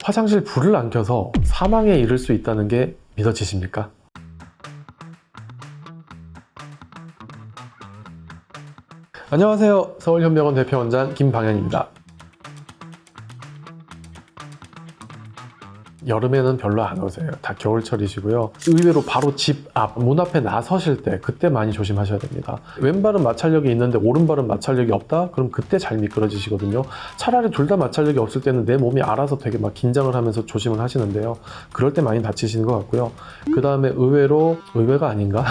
화장실 불을 안 켜서 사망에 이를 수 있다는 게 믿어지십니까? 안녕하세요. 서울현명원 대표원장 김방현입니다. 여름에는 별로 안 오세요. 다 겨울철이시고요. 의외로 바로 집 앞, 문 앞에 나서실 때 그때 많이 조심하셔야 됩니다. 왼발은 마찰력이 있는데 오른발은 마찰력이 없다? 그럼 그때 잘 미끄러지시거든요. 차라리 둘 다 마찰력이 없을 때는 내 몸이 알아서 되게 막 긴장을 하면서 조심을 하시는데요. 그럴 때 많이 다치시는 것 같고요. 그 다음에 의외가 아닌가?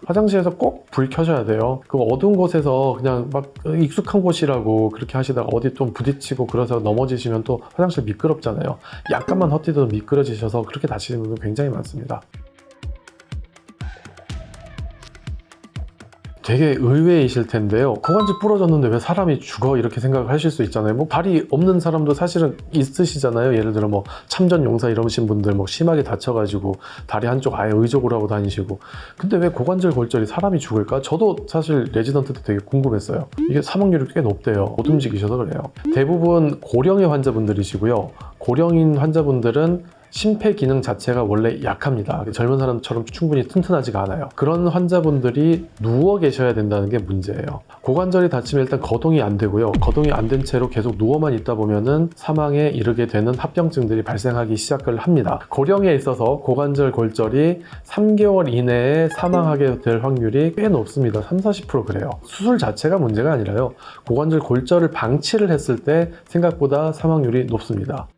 화장실에서 꼭 불 켜셔야 돼요. 그 어두운 곳에서 그냥 막 익숙한 곳이라고 그렇게 하시다가 어디 좀 부딪히고 그래서 넘어지시면 또 화장실 미끄럽잖아요. 약간만 헛디뎌도 미끄러지셔서 그렇게 다치시는 분들 굉장히 많습니다. 되게 의외이실 텐데요. 고관절 부러졌는데 왜 사람이 죽어? 이렇게 생각을 하실 수 있잖아요. 뭐 다리 없는 사람도 사실은 있으시잖아요. 예를 들어 뭐 참전 용사 이러신 분들 뭐 심하게 다쳐가지고 다리 한쪽 아예 의족을 하고 다니시고. 근데 왜 고관절 골절이 사람이 죽을까? 저도 사실 레지던트 때 되게 궁금했어요. 이게 사망률이 꽤 높대요. 못 움직이셔서 그래요. 대부분 고령의 환자분들이시고요. 고령인 환자분들은 심폐기능 자체가 원래 약합니다. 젊은 사람처럼 충분히 튼튼하지가 않아요. 그런 환자분들이 누워 계셔야 된다는 게 문제예요. 고관절이 다치면 일단 거동이 안 되고요. 거동이 안 된 채로 계속 누워만 있다 보면은 사망에 이르게 되는 합병증들이 발생하기 시작을 합니다. 고령에 있어서 고관절 골절이 3개월 이내에 사망하게 될 확률이 꽤 높습니다. 30-40% 그래요. 수술 자체가 문제가 아니라요. 고관절 골절을 방치를 했을 때 생각보다 사망률이 높습니다.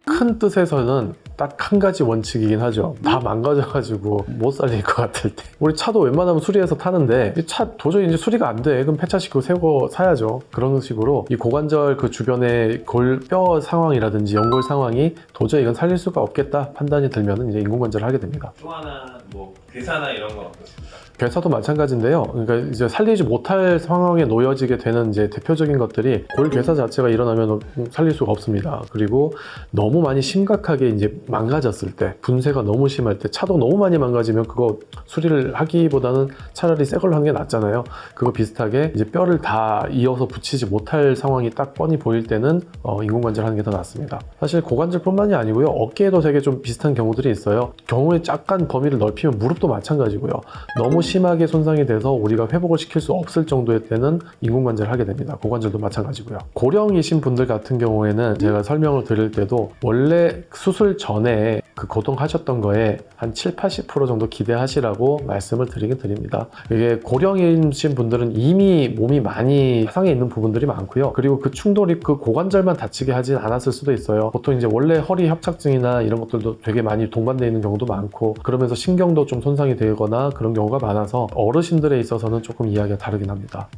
큰 뜻에서는 딱 한 가지 원칙이긴 하죠. 다 망가져가지고 못 살릴 것 같을 때. 우리 차도 웬만하면 수리해서 타는데 이 차 도저히 이제 수리가 안 돼. 그럼 폐차시키고 새거 사야죠. 그런 식으로 이 고관절 그 주변의 뼈 상황이라든지 연골 상황이 도저히 이건 살릴 수가 없겠다 판단이 들면은 이제 인공관절을 하게 됩니다. 또 하나 뭐 괴사나 이런 건 어떻습니까? 괴사도 마찬가지인데요. 그러니까 이제 살리지 못할 상황에 놓여지게 되는 이제 대표적인 것들이 골괴사 자체가 일어나면 살릴 수가 없습니다. 그리고 너무 많이 심각하게 이제 망가졌을 때, 분쇄가 너무 심할 때, 차도 너무 많이 망가지면 그거 수리를 하기보다는 차라리 새 걸로 하는 게 낫잖아요. 그거 비슷하게 이제 뼈를 다 이어서 붙이지 못할 상황이 딱 뻔히 보일 때는 인공관절 하는 게 더 낫습니다. 사실 고관절뿐만이 아니고요. 어깨에도 되게 좀 비슷한 경우들이 있어요. 경우에 약간 범위를 넓히면 무릎도 마찬가지고요. 너무 심하게 손상이 돼서 우리가 회복을 시킬 수 없을 정도의 때는 인공관절을 하게 됩니다. 고관절도 마찬가지고요. 고령이신 분들 같은 경우에는 제가 설명을 드릴 때도 원래 수술 전에 그 고통하셨던 거에 한 70-80% 정도 기대하시라고 말씀을 드리긴 드립니다. 이게 고령이신 분들은 이미 몸이 많이 상해 있는 부분들이 많고요. 그리고 그 충돌이 그 고관절만 다치게 하진 않았을 수도 있어요. 보통 이제 원래 허리 협착증이나 이런 것들도 되게 많이 동반되어 있는 경우도 많고, 그러면서 신경도 좀 손상이 되거나 그런 경우가 많아서 어르신들에 있어서는 조금 이야기가 다르긴 합니다.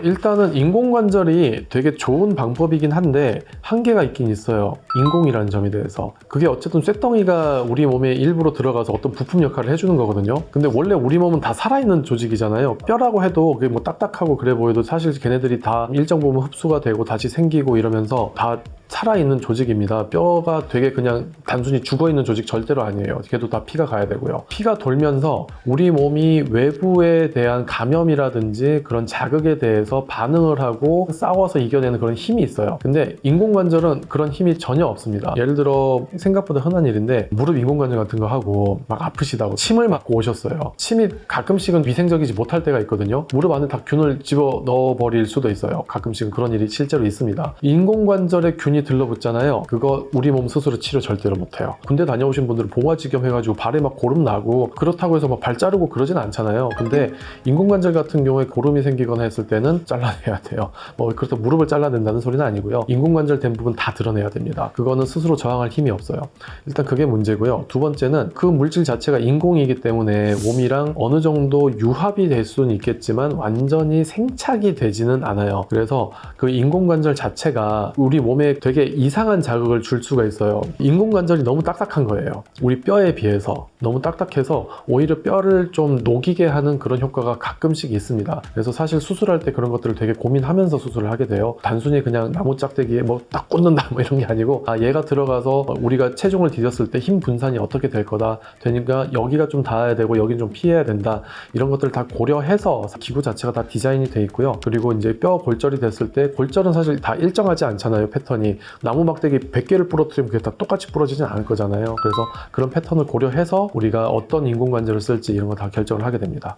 일단은 인공관절이 되게 좋은 방법이긴 한데 한계가 있긴 있어요. 인공이라는 점에 대해서. 그게 어쨌든 쇳덩이가 우리 몸에 일부러 들어가서 어떤 부품 역할을 해주는 거거든요. 근데 원래 우리 몸은 다 살아있는 조직이잖아요. 뼈라고 해도 그게 뭐 딱딱하고 그래 보여도 사실 걔네들이 다 일정 부분 흡수가 되고 다시 생기고 이러면서 다 살아있는 조직입니다. 뼈가 되게 그냥 단순히 죽어있는 조직 절대로 아니에요. 걔도 다 피가 가야 되고요. 피가 돌면서 우리 몸이 외부에 대한 감염이라든지 그런 자극에 대해서 반응을 하고 싸워서 이겨내는 그런 힘이 있어요. 근데 인공관절은 그런 힘이 전혀 없습니다. 예를 들어 생각보다 흔한 일인데 무릎 인공관절 같은 거 하고 막 아프시다고 침을 맞고 오셨어요. 침이 가끔씩은 위생적이지 못할 때가 있거든요. 무릎 안에 다 균을 집어 넣어버릴 수도 있어요. 가끔씩은 그런 일이 실제로 있습니다. 인공관절에 균이 들러붙잖아요. 그거 우리 몸 스스로 치료 절대로 못해요. 군대 다녀오신 분들은 봉화지겸 해가지고 발에 막 고름 나고 그렇다고 해서 막 발 자르고 그러진 않잖아요. 근데 인공관절 같은 경우에 고름이 생기거나 했을 때는 잘라내야 돼요. 뭐 그렇다고 무릎을 잘라낸다는 소리는 아니고요. 인공관절 된 부분 다 드러내야 됩니다. 그거는 스스로 저항할 힘이 없어요. 일단 그게 문제고요. 두 번째는 그 물질 자체가 인공이기 때문에 몸이랑 어느 정도 유합이 될 수는 있겠지만 완전히 생착이 되지는 않아요. 그래서 그 인공관절 자체가 우리 몸에 되게 되게 이상한 자극을 줄 수가 있어요. 인공관절이 너무 딱딱한 거예요. 우리 뼈에 비해서 너무 딱딱해서 오히려 뼈를 좀 녹이게 하는 그런 효과가 가끔씩 있습니다. 그래서 사실 수술할 때 그런 것들을 되게 고민하면서 수술을 하게 돼요. 단순히 그냥 나무 짝대기에 뭐 딱 꽂는다 뭐 이런 게 아니고, 얘가 들어가서 우리가 체중을 디뎠을 때 힘 분산이 어떻게 될 거다, 되니까 여기가 좀 닿아야 되고 여기는 좀 피해야 된다, 이런 것들을 다 고려해서 기구 자체가 다 디자인이 돼 있고요. 그리고 이제 뼈 골절이 됐을 때, 골절은 사실 다 일정하지 않잖아요. 패턴이 나무 막대기 100개를 부러뜨리면 그게 다 똑같이 부러지진 않을 거잖아요. 그래서 그런 패턴을 고려해서 우리가 어떤 인공관절을 쓸지 이런 거 다 결정을 하게 됩니다.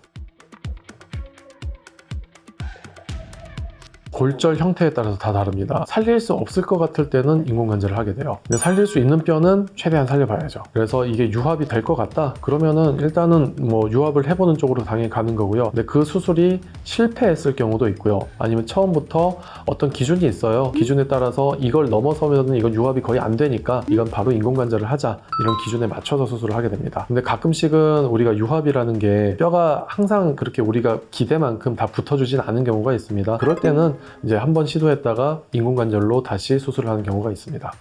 골절 형태에 따라서 다 다릅니다. 살릴 수 없을 것 같을 때는 인공관절을 하게 돼요. 근데 살릴 수 있는 뼈는 최대한 살려봐야죠. 그래서 이게 유합이 될 것 같다? 그러면은 일단은 뭐 유합을 해보는 쪽으로 당연히 가는 거고요. 근데 그 수술이 실패했을 경우도 있고요. 아니면 처음부터 어떤 기준이 있어요. 기준에 따라서 이걸 넘어서면은 이건 유합이 거의 안 되니까 이건 바로 인공관절을 하자, 이런 기준에 맞춰서 수술을 하게 됩니다. 근데 가끔씩은 우리가 유합이라는 게 뼈가 항상 그렇게 우리가 기대만큼 다 붙어주진 않은 경우가 있습니다. 그럴 때는 이제 한번 시도했다가 인공관절로 다시 수술을 하는 경우가 있습니다.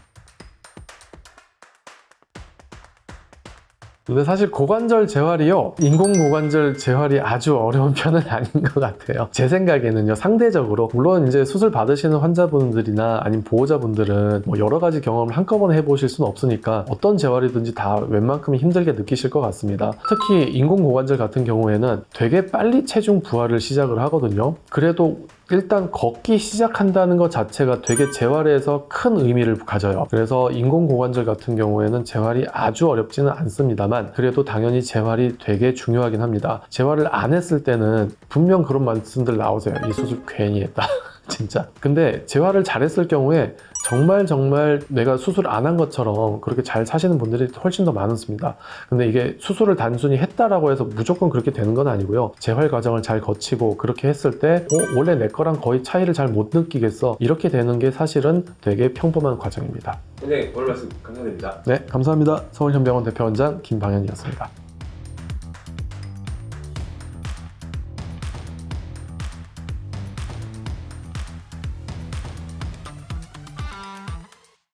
근데 사실 고관절 재활이요, 인공고관절 재활이 아주 어려운 편은 아닌 것 같아요. 제 생각에는요, 상대적으로. 물론 이제 수술 받으시는 환자분들이나 아니면 보호자분들은 뭐 여러 가지 경험을 한꺼번에 해보실 수는 없으니까 어떤 재활이든지 다 웬만큼 힘들게 느끼실 것 같습니다. 특히 인공고관절 같은 경우에는 되게 빨리 체중 부하를 시작을 하거든요. 그래도 일단 걷기 시작한다는 것 자체가 되게 재활에서 큰 의미를 가져요. 그래서 인공고관절 같은 경우에는 재활이 아주 어렵지는 않습니다만, 그래도 당연히 재활이 되게 중요하긴 합니다. 재활을 안 했을 때는 분명 그런 말씀들 나오세요. 이 수술 괜히 했다. 진짜. 근데 재활을 잘했을 경우에 정말 내가 수술 안 한 것처럼 그렇게 잘 사시는 분들이 훨씬 더 많습니다. 근데 이게 수술을 단순히 했다라고 해서 무조건 그렇게 되는 건 아니고요. 재활 과정을 잘 거치고 그렇게 했을 때 원래 내 거랑 거의 차이를 잘 못 느끼겠어, 이렇게 되는 게 사실은 되게 평범한 과정입니다. 선생님 오늘 말씀 감사드립니다. 네, 감사합니다. 서울현병원 대표원장 김방현이었습니다.